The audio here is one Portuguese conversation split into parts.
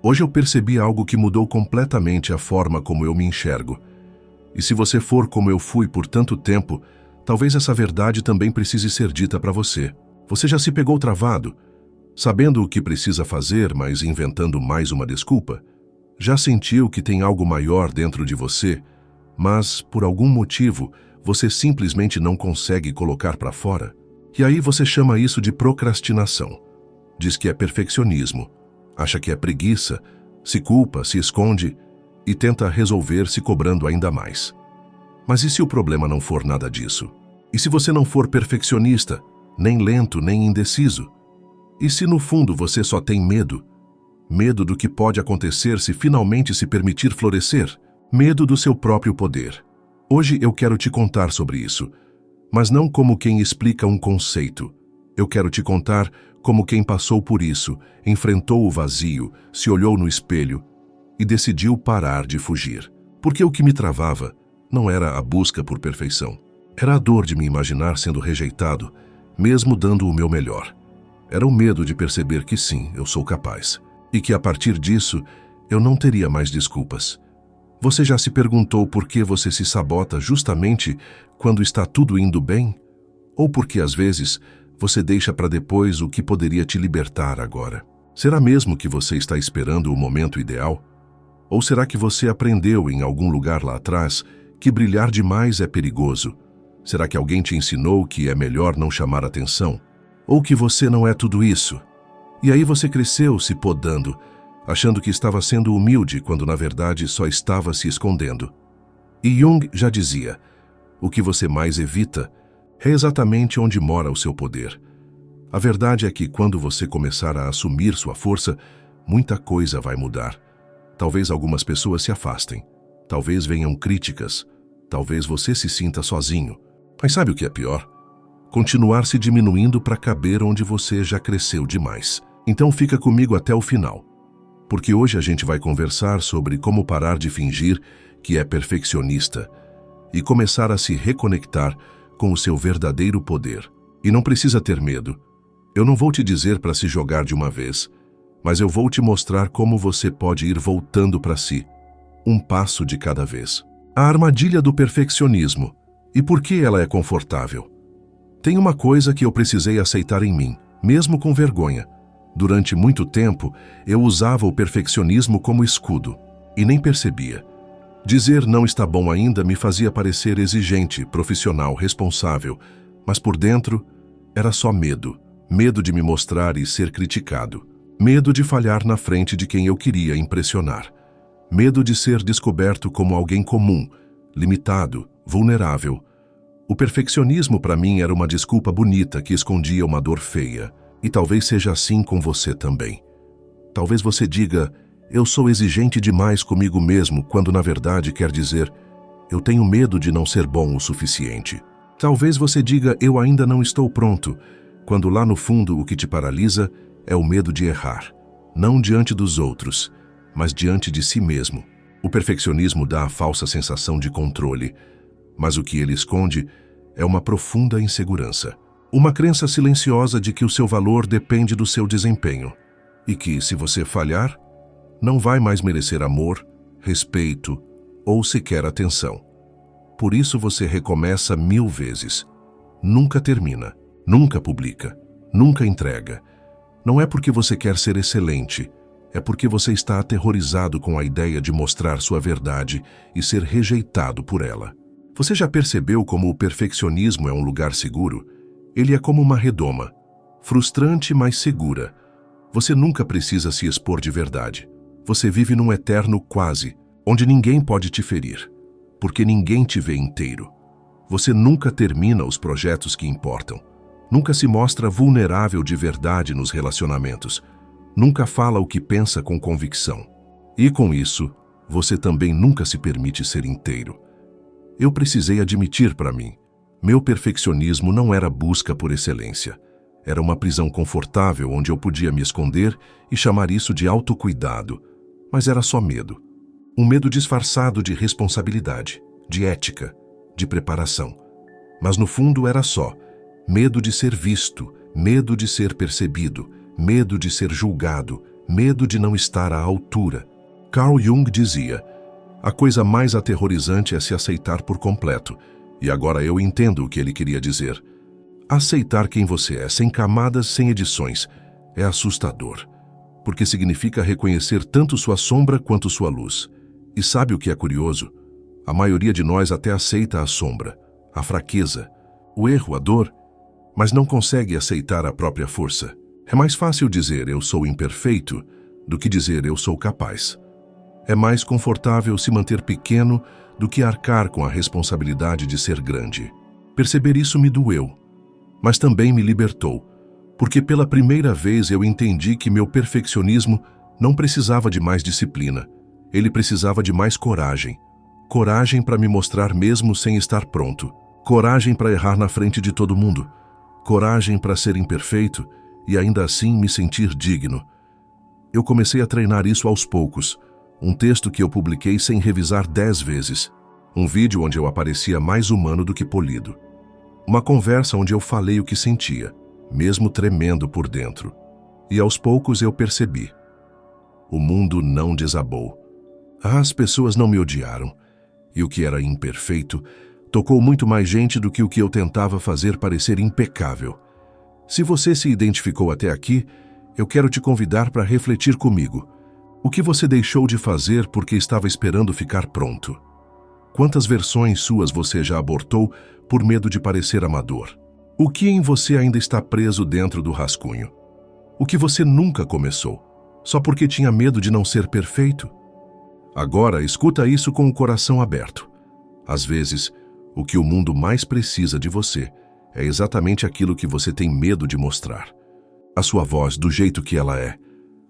Hoje eu percebi algo que mudou completamente a forma como eu me enxergo. E se você for como eu fui por tanto tempo, talvez essa verdade também precise ser dita para você. Você já se pegou travado, sabendo o que precisa fazer, mas inventando mais uma desculpa? Já sentiu que tem algo maior dentro de você, mas, por algum motivo, você simplesmente não consegue colocar para fora? E aí você chama isso de procrastinação. Diz que é perfeccionismo, acha que é preguiça, se culpa, se esconde e tenta resolver se cobrando ainda mais. Mas e se o problema não for nada disso? E se você não for perfeccionista, nem lento, nem indeciso? E se no fundo você só tem medo? Medo do que pode acontecer se finalmente se permitir florescer? Medo do seu próprio poder. Hoje eu quero te contar sobre isso, mas não como quem explica um conceito. Eu quero te contar como quem passou por isso, enfrentou o vazio, se olhou no espelho e decidiu parar de fugir. Porque o que me travava não era a busca por perfeição. Era a dor de me imaginar sendo rejeitado, mesmo dando o meu melhor. Era o medo de perceber que sim, eu sou capaz. E que a partir disso, eu não teria mais desculpas. Você já se perguntou por que você se sabota justamente quando está tudo indo bem? Ou porque às vezes você deixa para depois o que poderia te libertar agora? Será mesmo que você está esperando o momento ideal? Ou será que você aprendeu em algum lugar lá atrás que brilhar demais é perigoso? Será que alguém te ensinou que é melhor não chamar atenção? Ou que você não é tudo isso? E aí você cresceu se podando, achando que estava sendo humilde quando na verdade só estava se escondendo. E Jung já dizia, o que você mais evita é exatamente onde mora o seu poder. A verdade é que quando você começar a assumir sua força, muita coisa vai mudar. Talvez algumas pessoas se afastem, talvez venham críticas, talvez você se sinta sozinho. Mas sabe o que é pior? Continuar se diminuindo para caber onde você já cresceu demais. Então fica comigo até o final, porque hoje a gente vai conversar sobre como parar de fingir que é perfeccionista e começar a se reconectar com o seu verdadeiro poder. E não precisa ter medo. Eu não vou te dizer para se jogar de uma vez, mas eu vou te mostrar como você pode ir voltando para si, um passo de cada vez. A armadilha do perfeccionismo. E por que ela é confortável? Tem uma coisa que eu precisei aceitar em mim, mesmo com vergonha. Durante muito tempo, eu usava o perfeccionismo como escudo, e nem percebia. Dizer não está bom ainda me fazia parecer exigente, profissional, responsável, mas por dentro era só medo. Medo de me mostrar e ser criticado. Medo de falhar na frente de quem eu queria impressionar. Medo de ser descoberto como alguém comum, limitado, vulnerável. O perfeccionismo para mim era uma desculpa bonita que escondia uma dor feia. E talvez seja assim com você também. Talvez você diga, eu sou exigente demais comigo mesmo, quando na verdade quer dizer, eu tenho medo de não ser bom o suficiente. Talvez você diga, eu ainda não estou pronto, quando lá no fundo o que te paralisa é o medo de errar, não diante dos outros, mas diante de si mesmo. O perfeccionismo dá a falsa sensação de controle, mas o que ele esconde é uma profunda insegurança. Uma crença silenciosa de que o seu valor depende do seu desempenho e que, se você falhar, não vai mais merecer amor, respeito ou sequer atenção. Por isso você recomeça 1000 vezes. Nunca termina, nunca publica, nunca entrega. Não é porque você quer ser excelente, é porque você está aterrorizado com a ideia de mostrar sua verdade e ser rejeitado por ela. Você já percebeu como o perfeccionismo é um lugar seguro? Ele é como uma redoma, frustrante, mas segura. Você nunca precisa se expor de verdade. Você vive num eterno quase, onde ninguém pode te ferir, porque ninguém te vê inteiro. Você nunca termina os projetos que importam. Nunca se mostra vulnerável de verdade nos relacionamentos. Nunca fala o que pensa com convicção. E com isso, você também nunca se permite ser inteiro. Eu precisei admitir para mim, meu perfeccionismo não era busca por excelência. Era uma prisão confortável onde eu podia me esconder e chamar isso de autocuidado. Mas era só medo. Um medo disfarçado de responsabilidade, de ética, de preparação. Mas no fundo era só medo de ser visto, medo de ser percebido, medo de ser julgado, Medo de não estar à altura. Carl Jung dizia: a coisa mais aterrorizante é se aceitar por completo. E agora eu entendo o que ele queria dizer. Aceitar quem você é, sem camadas, sem edições, é assustador. Porque significa reconhecer tanto sua sombra quanto sua luz. E sabe o que é curioso? A maioria de nós até aceita a sombra, a fraqueza, o erro, a dor, mas não consegue aceitar a própria força. É mais fácil dizer eu sou imperfeito do que dizer eu sou capaz. É mais confortável se manter pequeno do que arcar com a responsabilidade de ser grande. Perceber isso me doeu, mas também me libertou, porque pela primeira vez eu entendi que meu perfeccionismo não precisava de mais disciplina, ele precisava de mais coragem. Coragem para me mostrar mesmo sem estar pronto. Coragem para errar na frente de todo mundo. Coragem para ser imperfeito e ainda assim me sentir digno. Eu comecei a treinar isso aos poucos. Um texto que eu publiquei sem revisar 10 vezes. Um vídeo onde eu aparecia mais humano do que polido. Uma conversa onde eu falei o que sentia, mesmo tremendo por dentro. E aos poucos eu percebi. O mundo não desabou. As pessoas não me odiaram. E o que era imperfeito tocou muito mais gente do que o que eu tentava fazer parecer impecável. Se você se identificou até aqui, eu quero te convidar para refletir comigo. O que você deixou de fazer porque estava esperando ficar pronto? Quantas versões suas você já abortou por medo de parecer amador? O que em você ainda está preso dentro do rascunho? O que você nunca começou, só porque tinha medo de não ser perfeito? Agora, escuta isso com o coração aberto. Às vezes, o que o mundo mais precisa de você é exatamente aquilo que você tem medo de mostrar. A sua voz do jeito que ela é,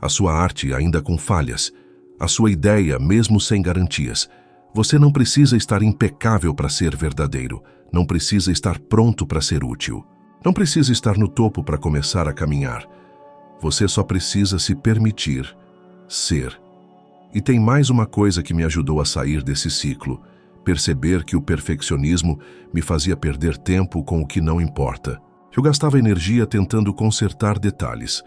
a sua arte ainda com falhas, a sua ideia mesmo sem garantias. Você não precisa estar impecável para ser verdadeiro, não precisa estar pronto para ser útil. Não precisa estar no topo para começar a caminhar. Você só precisa se permitir ser. E tem mais uma coisa que me ajudou a sair desse ciclo: perceber que o perfeccionismo me fazia perder tempo com o que não importa. Eu gastava energia tentando consertar detalhes,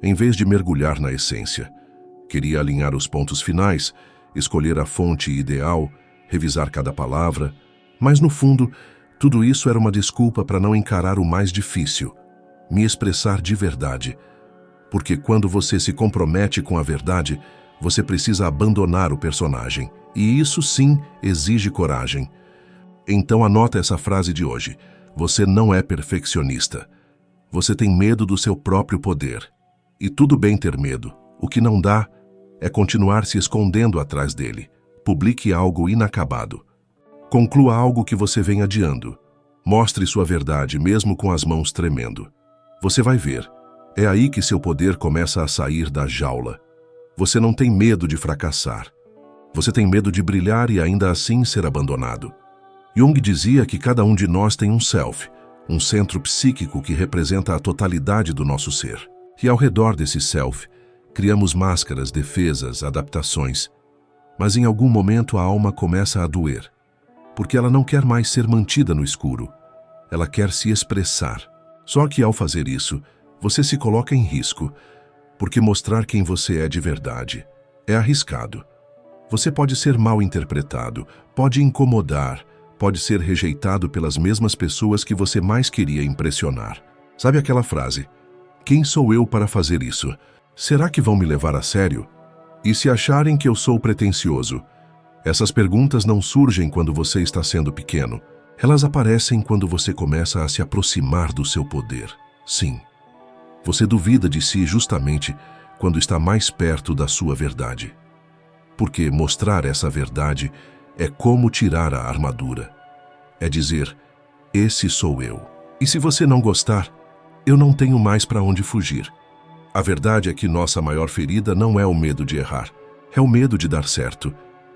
em vez de mergulhar na essência. Queria alinhar os pontos finais, escolher a fonte ideal, revisar cada palavra, mas no fundo, tudo isso era uma desculpa para não encarar o mais difícil: me expressar de verdade. Porque quando você se compromete com a verdade, você precisa abandonar o personagem, e isso sim exige coragem. Então anota essa frase de hoje: você não é perfeccionista. Você tem medo do seu próprio poder. E tudo bem ter medo. O que não dá é continuar se escondendo atrás dele. Publique algo inacabado. Conclua algo que você vem adiando. Mostre sua verdade mesmo com as mãos tremendo. Você vai ver. É aí que seu poder começa a sair da jaula. Você não tem medo de fracassar. Você tem medo de brilhar e ainda assim ser abandonado. Jung dizia que cada um de nós tem um self, um centro psíquico que representa a totalidade do nosso ser. E ao redor desse self, criamos máscaras, defesas, adaptações. Mas em algum momento a alma começa a doer, porque ela não quer mais ser mantida no escuro. Ela quer se expressar. Só que ao fazer isso, você se coloca em risco, porque mostrar quem você é de verdade é arriscado. Você pode ser mal interpretado, pode incomodar, pode ser rejeitado pelas mesmas pessoas que você mais queria impressionar. Sabe aquela frase: quem sou eu para fazer isso? Será que vão me levar a sério? E se acharem que eu sou pretensioso? Essas perguntas não surgem quando você está sendo pequeno. Elas aparecem quando você começa a se aproximar do seu poder. Sim. Você duvida de si justamente quando está mais perto da sua verdade. Porque mostrar essa verdade é como tirar a armadura. É dizer: esse sou eu. E se você não gostar, eu não tenho mais para onde fugir. A verdade é que nossa maior ferida não é o medo de errar, é o medo de dar certo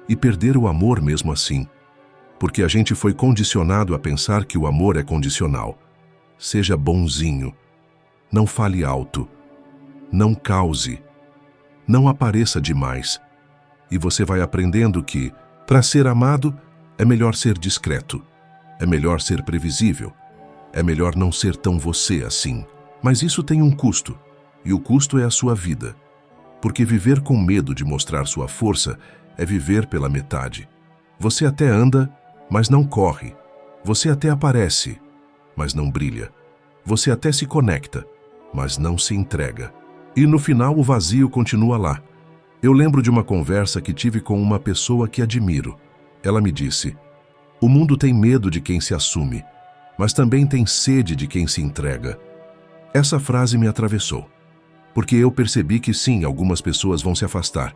e perder o amor mesmo assim. Porque a gente foi condicionado a pensar que o amor é condicional. Seja bonzinho. Não fale alto. Não cause. Não apareça demais. E você vai aprendendo que, para ser amado, é melhor ser discreto. É melhor ser previsível. É melhor não ser tão você assim. Mas isso tem um custo. E o custo é a sua vida. Porque viver com medo de mostrar sua força é viver pela metade. Você até anda, mas não corre. Você até aparece, mas não brilha. Você até se conecta, mas não se entrega. E no final o vazio continua lá. Eu lembro de uma conversa que tive com uma pessoa que admiro. Ela me disse: o mundo tem medo de quem se assume, mas também tem sede de quem se entrega. Essa frase me atravessou, porque eu percebi que sim, algumas pessoas vão se afastar,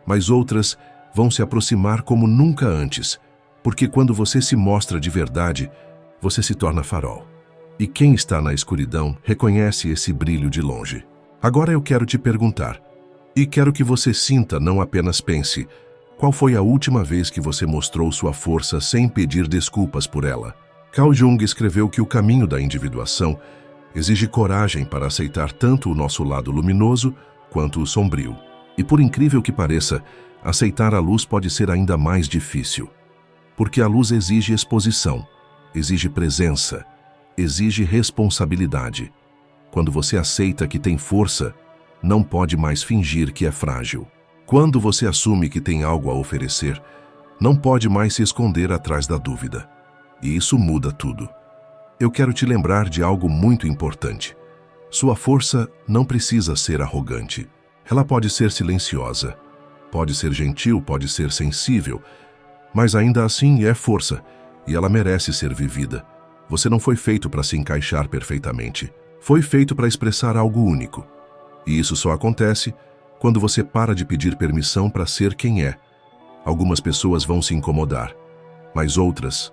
mas outras vão se aproximar como nunca antes, porque quando você se mostra de verdade, você se torna farol. E quem está na escuridão reconhece esse brilho de longe. Agora eu quero te perguntar, e quero que você sinta, não apenas pense, qual foi a última vez que você mostrou sua força sem pedir desculpas por ela? Carl Jung escreveu que o caminho da individuação exige coragem para aceitar tanto o nosso lado luminoso quanto o sombrio. E por incrível que pareça, aceitar a luz pode ser ainda mais difícil. Porque a luz exige exposição, exige presença, exige responsabilidade. Quando você aceita que tem força, não pode mais fingir que é frágil. Quando você assume que tem algo a oferecer, não pode mais se esconder atrás da dúvida. E isso muda tudo. Eu quero te lembrar de algo muito importante. Sua força não precisa ser arrogante. Ela pode ser silenciosa, pode ser gentil, pode ser sensível, mas ainda assim é força, e ela merece ser vivida. Você não foi feito para se encaixar perfeitamente. Foi feito para expressar algo único. E isso só acontece quando você para de pedir permissão para ser quem é. Algumas pessoas vão se incomodar, mas outras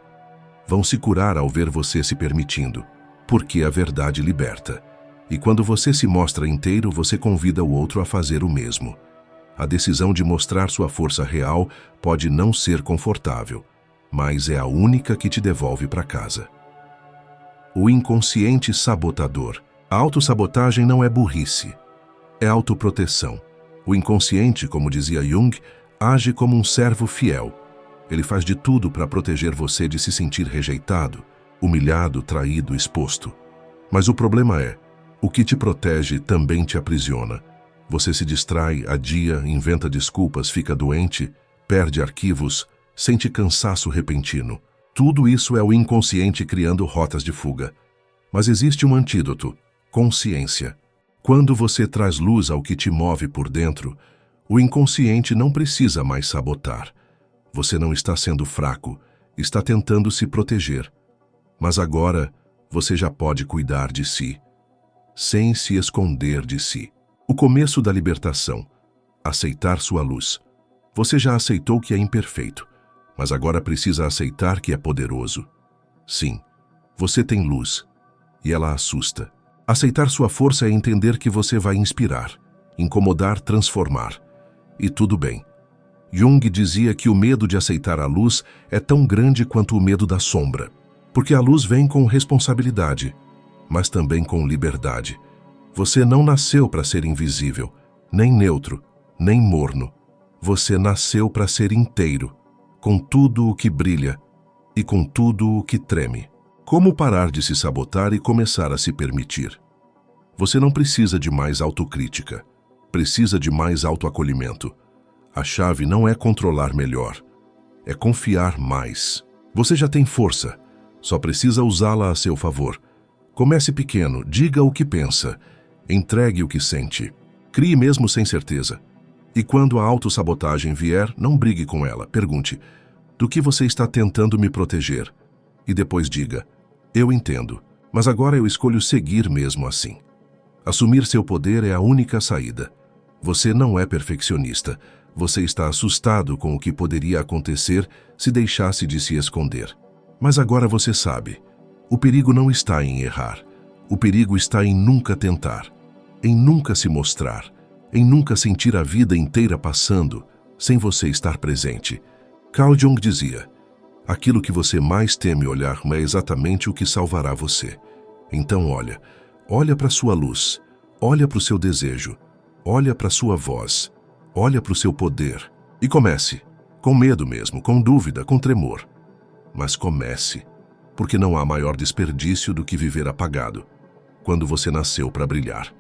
vão se curar ao ver você se permitindo, porque a verdade liberta. E quando você se mostra inteiro, você convida o outro a fazer o mesmo. A decisão de mostrar sua força real pode não ser confortável, mas é a única que te devolve para casa. O inconsciente sabotador. A autossabotagem não é burrice, é autoproteção. O inconsciente, como dizia Jung, age como um servo fiel. Ele faz de tudo para proteger você de se sentir rejeitado, humilhado, traído, exposto. Mas o problema é, o que te protege também te aprisiona. Você se distrai, adia, inventa desculpas, fica doente, perde arquivos, sente cansaço repentino. Tudo isso é o inconsciente criando rotas de fuga. Mas existe um antídoto: consciência. Quando você traz luz ao que te move por dentro, o inconsciente não precisa mais sabotar. Você não está sendo fraco, está tentando se proteger. Mas agora, você já pode cuidar de si, sem se esconder de si. O começo da libertação. Aceitar sua luz. Você já aceitou que é imperfeito, mas agora precisa aceitar que é poderoso. Sim, você tem luz, e ela assusta. Aceitar sua força é entender que você vai inspirar, incomodar, transformar. E tudo bem. Jung dizia que o medo de aceitar a luz é tão grande quanto o medo da sombra. Porque a luz vem com responsabilidade, mas também com liberdade. Você não nasceu para ser invisível, nem neutro, nem morno. Você nasceu para ser inteiro, com tudo o que brilha e com tudo o que treme. Como parar de se sabotar e começar a se permitir? Você não precisa de mais autocrítica, precisa de mais autoacolhimento. A chave não é controlar melhor, é confiar mais. Você já tem força, só precisa usá-la a seu favor. Comece pequeno, diga o que pensa, entregue o que sente. Crie mesmo sem certeza. E quando a autossabotagem vier, não brigue com ela. Pergunte: do que você está tentando me proteger? E depois diga: eu entendo, mas agora eu escolho seguir mesmo assim. Assumir seu poder é a única saída. Você não é perfeccionista. Você está assustado com o que poderia acontecer se deixasse de se esconder. Mas agora você sabe. O perigo não está em errar. O perigo está em nunca tentar, em nunca se mostrar, em nunca sentir a vida inteira passando sem você estar presente. Carl Jung dizia: aquilo que você mais teme olhar é exatamente o que salvará você. Então olha para sua luz, olha para o seu desejo, olha para sua voz, olha para o seu poder e comece, com medo mesmo, com dúvida, com tremor. Mas comece, porque não há maior desperdício do que viver apagado, quando você nasceu para brilhar.